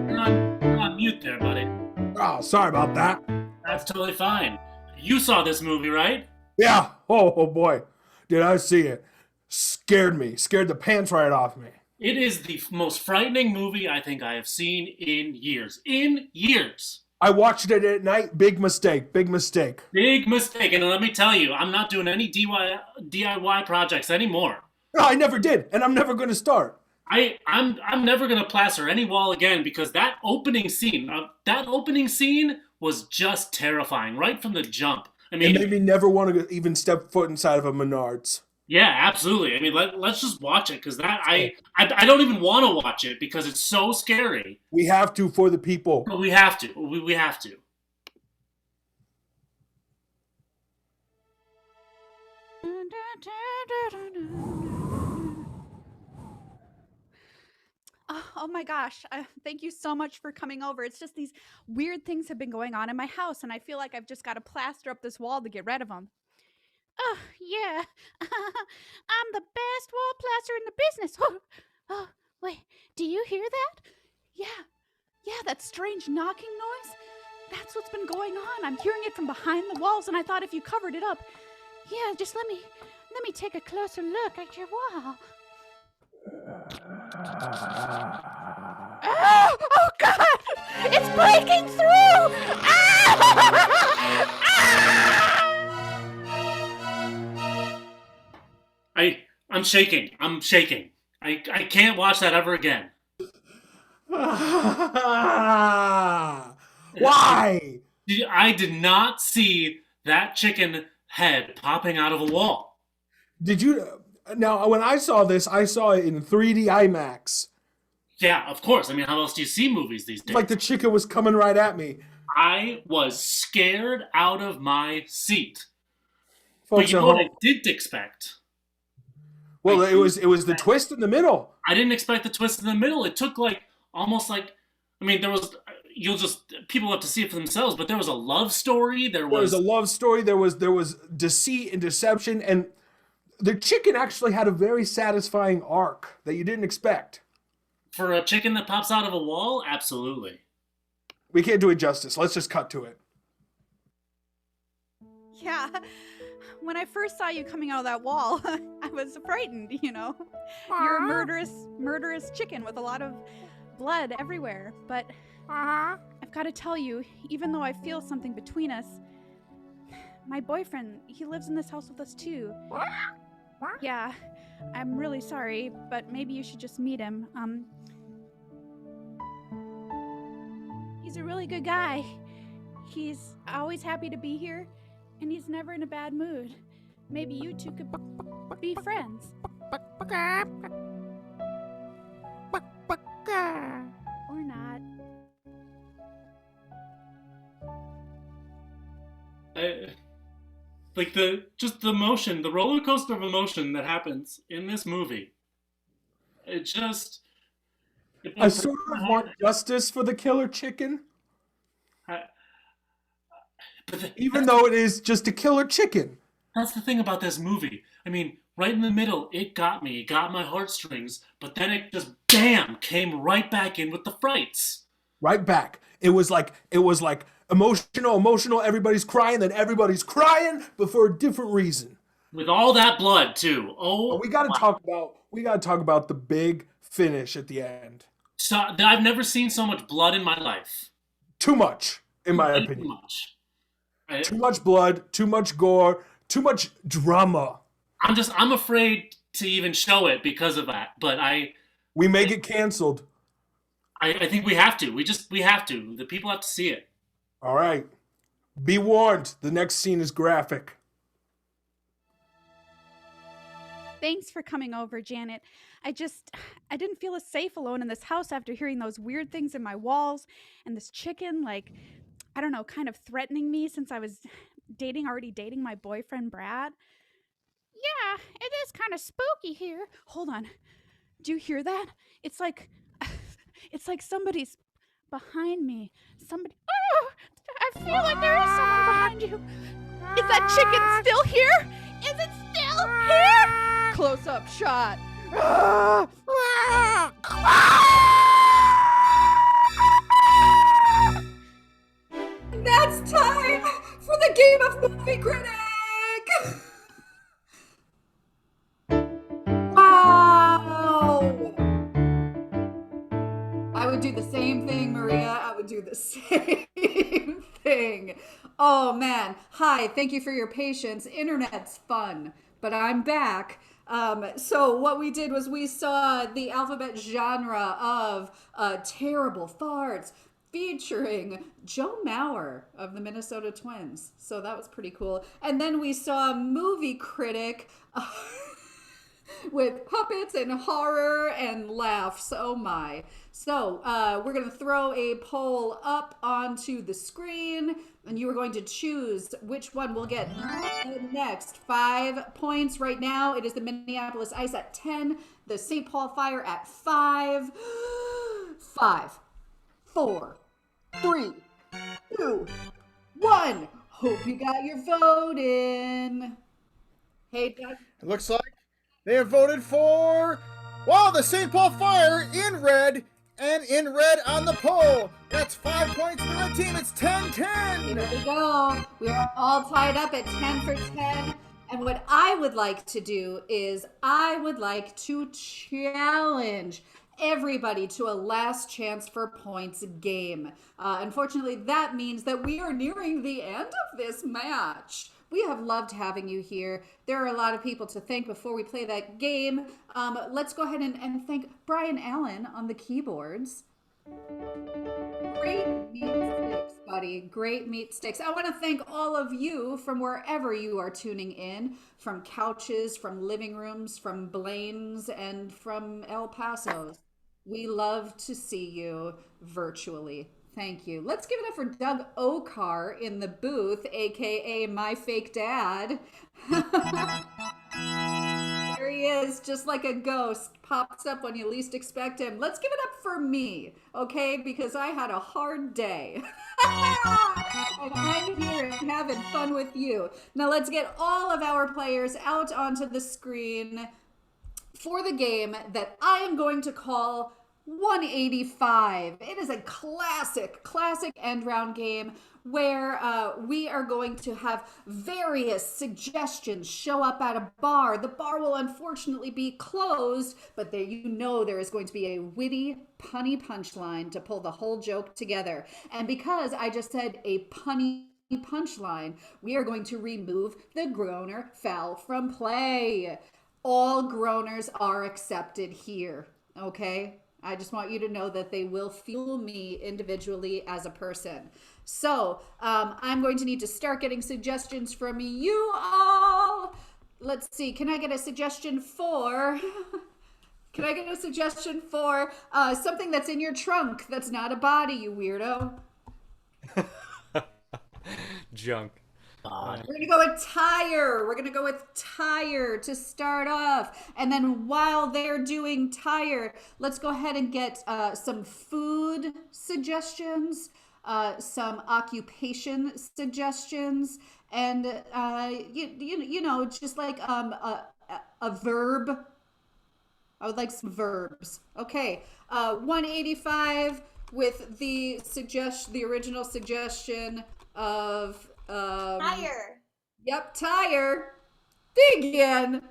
on mute there, buddy. Oh, sorry about that. That's totally fine. You saw this movie, right? Yeah. Oh boy. Did I see it. Scared me. Scared the pants right off me. It is the most frightening movie I think I have seen in years. In years. I watched it at night. Big mistake. Big mistake. Big mistake. And let me tell you, I'm not doing any DIY projects anymore. No, I never did, and I'm never going to start. I'm never going to plaster any wall again because that opening scene was just terrifying right from the jump. I mean, it made me never want to even step foot inside of a Menards. Yeah, absolutely. I mean, let's just watch it because I don't even want to watch it because it's so scary. We have to for the people. But we have to. We have to. Oh my gosh. Thank you so much for coming over. It's just these weird things have been going on in my house, and I feel like I've just got to plaster up this wall to get rid of them. Oh, yeah. I'm the best wall plaster in the business. Oh, wait. Do you hear that? Yeah, that strange knocking noise. That's what's been going on. I'm hearing it from behind the walls, and I thought if you covered it up. Yeah, just let me take a closer look at your wall. Oh God! It's breaking through! I'm shaking. I can't watch that ever again. Why? I did not see that chicken head popping out of a wall. Did you? Now, when I saw this, I saw it in 3D IMAX. Yeah, of course. I mean, how else do you see movies these days? Like the chicken was coming right at me. I was scared out of my seat. Folks, but you know what I didn't expect? Well, it was the twist in the middle. I didn't expect the twist in the middle. It took almost I mean, there was, people have to see it for themselves, but there was a love story. There was a love story. There was deceit and deception, and the chicken actually had a very satisfying arc that you didn't expect. For a chicken that pops out of a wall, absolutely. We can't do it justice. Let's just cut to it. Yeah. When I first saw you coming out of that wall, I was frightened, you know. You're a murderous chicken with a lot of blood everywhere. But I've got to tell you, even though I feel something between us, my boyfriend, he lives in this house with us too. Yeah, I'm really sorry, but maybe you should just meet him. He's a really good guy. He's always happy to be here. And he's never in a bad mood. Maybe you two could be friends. Or not. The emotion, the roller coaster of emotion that happens in this movie. I sort of want justice for the killer chicken. Even though it is just a killer chicken. That's the thing about this movie. I mean, right in the middle, it got me. It got my heartstrings. But then it just, bam, came right back in with the frights. Right back. It was like emotional, everybody's crying, then everybody's crying, but for a different reason. With all that blood too. Oh, But we got to talk about the big finish at the end. so I've never seen so much blood in my life. Too much, in my Way opinion. Too much. Too much blood, too much gore, too much drama. I'm afraid to even show it because of that. But We may get canceled. I think we have to. We have to. The people have to see it. All right. Be warned. The next scene is graphic. Thanks for coming over, Janet. I didn't feel as safe alone in this house after hearing those weird things in my walls and this chicken, like, I don't know, kind of threatening me since I was already dating my boyfriend, Brad. Yeah, it is kind of spooky here. Hold on. Do you hear that? It's like somebody's behind me. Somebody. Oh, I feel like there is someone behind you. Is that chicken still here? Is it still here? Close up shot. That's time for the game of movie critic. Wow. I would do the same thing, Maria. I would do the same thing. Oh man. Hi, thank you for your patience. Internet's fun, but I'm back. So what we did was we saw the alphabet genre of terrible farts featuring Joe Mauer of the Minnesota Twins. So that was pretty cool. And then we saw movie critic with puppets and horror and laughs. Oh my. So we're going to throw a poll up onto the screen, and you are going to choose which one will get next. 5 points right now. It is the Minneapolis Ice at 10, the St. Paul Fire at 5. 5, 4, 3, 2, 1. Hope you got your vote in. Hey, Doug. It looks like they have voted for, well, the St. Paul Fire in red, and in red on the poll. That's 5 points for the red team. It's 10-10. Here we go. We are all tied up at 10 for 10. And what I would like to do is I would like to challenge everybody to a last chance for points game. Unfortunately, that means that we are nearing the end of this match. We have loved having you here. There are a lot of people to thank before we play that game. Let's go ahead and thank Brian Allen on the keyboards. Great meat sticks, buddy. Great meat sticks. I want to thank all of you from wherever you are tuning in, from couches, from living rooms, from Blaine's, and from El Paso's. We love to see you virtually. Thank you. Let's give it up for Doug Okar in the booth, aka my fake dad. There he is, just like a ghost, pops up when you least expect him. Let's give it up for me, okay? Because I had a hard day. And I'm here and having fun with you. Now let's get all of our players out onto the screen for the game that I am going to call 185. It is a classic end round game where we are going to have various suggestions show up at a bar. The bar will unfortunately be closed, but there there is going to be a witty, punny punchline to pull the whole joke together. And because I just said a punny punchline, we are going to remove the groaner foul from play. All groaners are accepted here, okay? I just want you to know that they will fuel me individually as a person. So I'm going to need to start getting suggestions from you all. Let's see. Can I get a suggestion for... Can I get a suggestion for something that's in your trunk that's not a body, you weirdo? Junk. We're going to go with tire. We're going to go with tire to start off. And then while they're doing tire, let's go ahead and get some food suggestions, some occupation suggestions, and, you know, just like a verb. I would like some verbs. Okay. 185 with the original suggestion of... Tire. Yep, tire. Begin.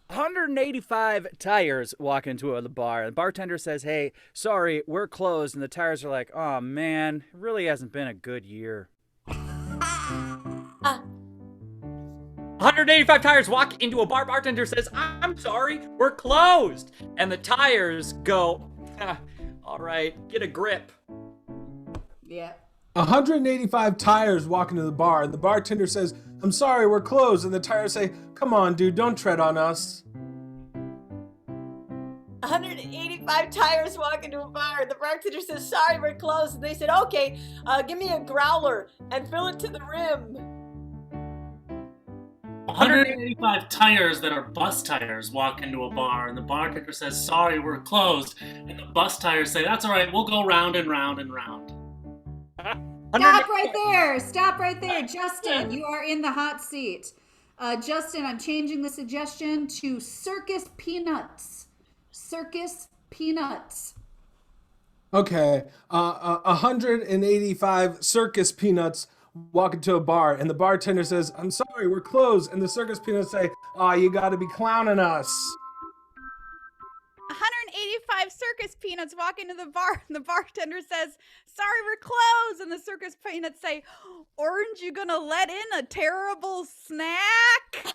185 tires walk into the bar. The bartender says, "Hey, sorry, we're closed." And the tires are like, "Oh, man, it really hasn't been a good year." 185 tires walk into a bar. Bartender says, "I'm sorry, we're closed." And the tires go, "All right, get a grip." Yeah. 185 tires walk into the bar, and the bartender says, "I'm sorry, we're closed." And the tires say, "Come on, dude, don't tread on us." 185 tires walk into a bar. The bartender says, "Sorry, we're closed." And they said, "Okay, give me a growler and fill it to the rim." 185 tires that are bus tires walk into a bar, and the bartender says, "Sorry, we're closed." And the bus tires say, "That's all right, we'll go round and round and round." Stop right there. Stop right there. Justin, you are in the hot seat. Justin, I'm changing the suggestion to circus peanuts. Circus peanuts. Okay, 185 circus peanuts walk into a bar, and the bartender says, "I'm sorry, we're closed." And the circus peanuts say, "Aw, you gotta be clowning us." 185 circus peanuts walk into the bar, and the bartender says, "Sorry, we're closed." And the circus peanuts say, "Aren't you gonna let in a terrible snack?"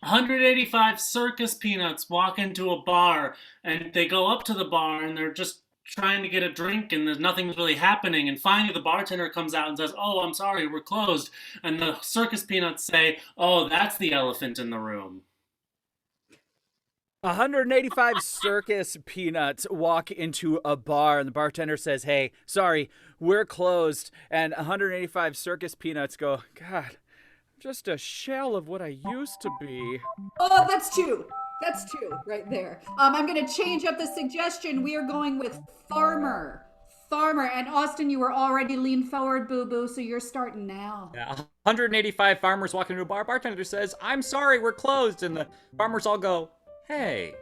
185 circus peanuts walk into a bar, and they go up to the bar, and they're just trying to get a drink, and there's nothing's really happening. And finally, the bartender comes out and says, "Oh, I'm sorry, we're closed." And the circus peanuts say, "Oh, that's the elephant in the room." 185 circus peanuts walk into a bar, and the bartender says, "Hey, sorry, we're closed." And 185 circus peanuts go, "God, I'm just a shell of what I used to be." Oh, that's two. That's two right there. I'm going to change up the suggestion. We are going with farmer. Farmer. And Austin, you were already leaned forward, boo-boo, so you're starting now. Yeah, 185 farmers walk into a bar. Bartender says, "I'm sorry, we're closed." And the farmers all go, "Hey."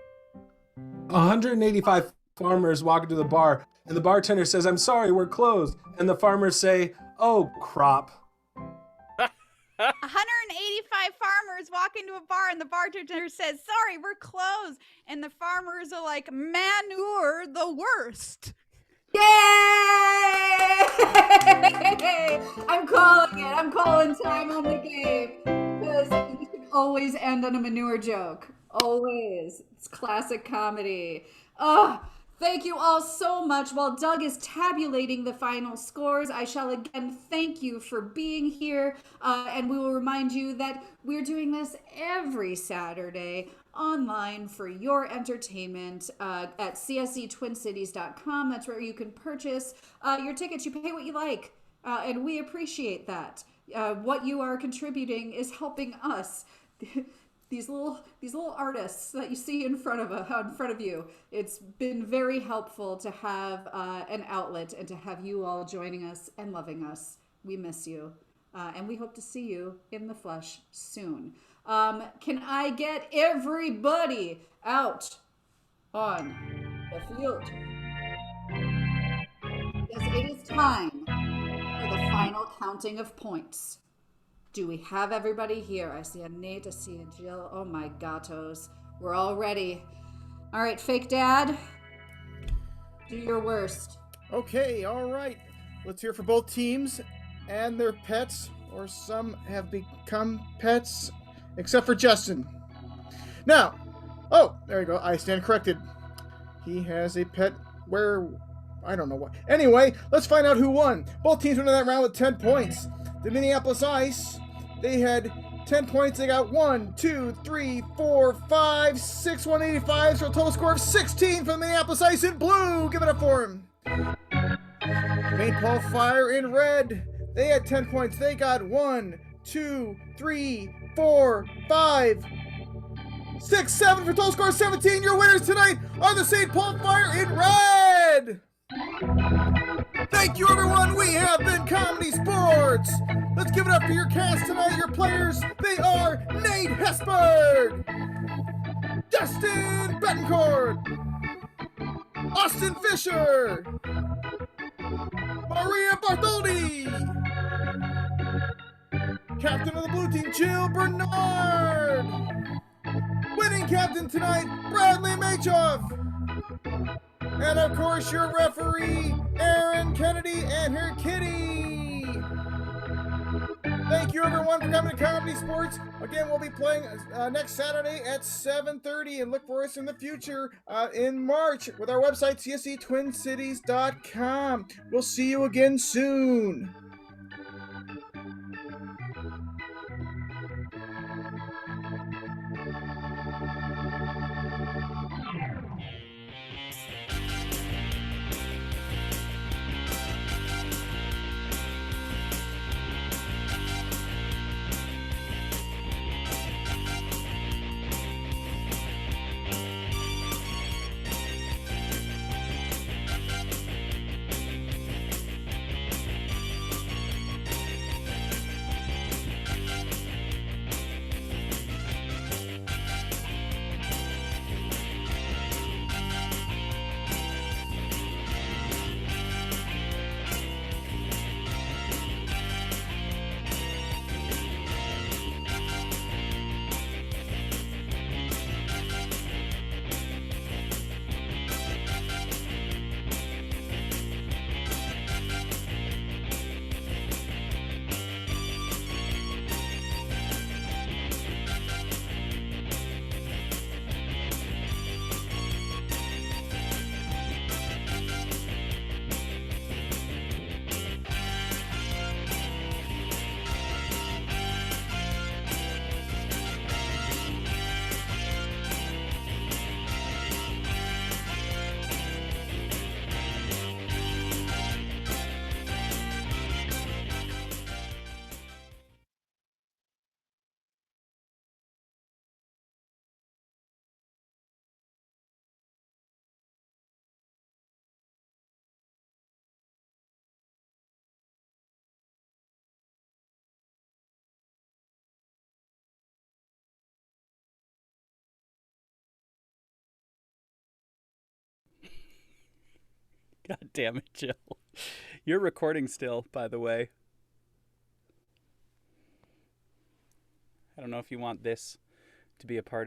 185 farmers walk into the bar, and the bartender says, "I'm sorry, we're closed." And the farmers say, "Oh, crop." 185 farmers walk into a bar, and the bartender says, "Sorry, we're closed." And the farmers are like, "Manure the worst." Yay! I'm calling it. I'm calling time on the game. Because you can always end on a manure joke. Always. It's classic comedy. Thank you all so much. While Doug is tabulating the final scores, I shall again thank you for being here. And we will remind you that we're doing this every Saturday online for your entertainment at csctwincities.com. That's where you can purchase your tickets. You pay what you like, and we appreciate that. What you are contributing is helping us. These little artists that you see in front of you. It's been very helpful to have an outlet and to have you all joining us and loving us. We miss you, and we hope to see you in the flesh soon. Can I get everybody out on the field? Because it is time for the final counting of points. Do we have everybody here? I see a Nate, I see a Jill. Oh my gatos. We're all ready. All right, fake dad, do your worst. Okay, all right. Let's hear for both teams and their pets, or some have become pets, except for Justin. Now, oh, there you go. I stand corrected. He has a pet where, I don't know what. Anyway, let's find out who won. Both teams went in that round with 10 points. The Minneapolis Ice, they had 10 points. They got 1, 2, 3, 4, 5, 6, 185, so a total score of 16 for the Minneapolis Ice in blue. Give it up for him. St. Paul Fire in red, they had 10 points. They got 1, 2, 3, 4, 5, 6, 7 for a total score of 17. Your winners tonight are the St. Paul Fire in red. Thank you, everyone. We have been Comedy Sports. Let's give it up for your cast tonight, your players. They are Nate Hesberg, Justin Betancourt, Austin Fisher, Maria Bartholdi, Captain captain of the blue team, Jill Bernard. Winning captain tonight, Bradley Machoff. And of course, your referee, Aaron Kennedy and her kitty. Thank you, everyone, for coming to Comedy Sports. Again, we'll be playing next Saturday at 7:30, and look for us in the future in March with our website, csctwincities.com. We'll see you again soon. God damn it, Jill. You're recording still, by the way. I don't know if you want this to be a part of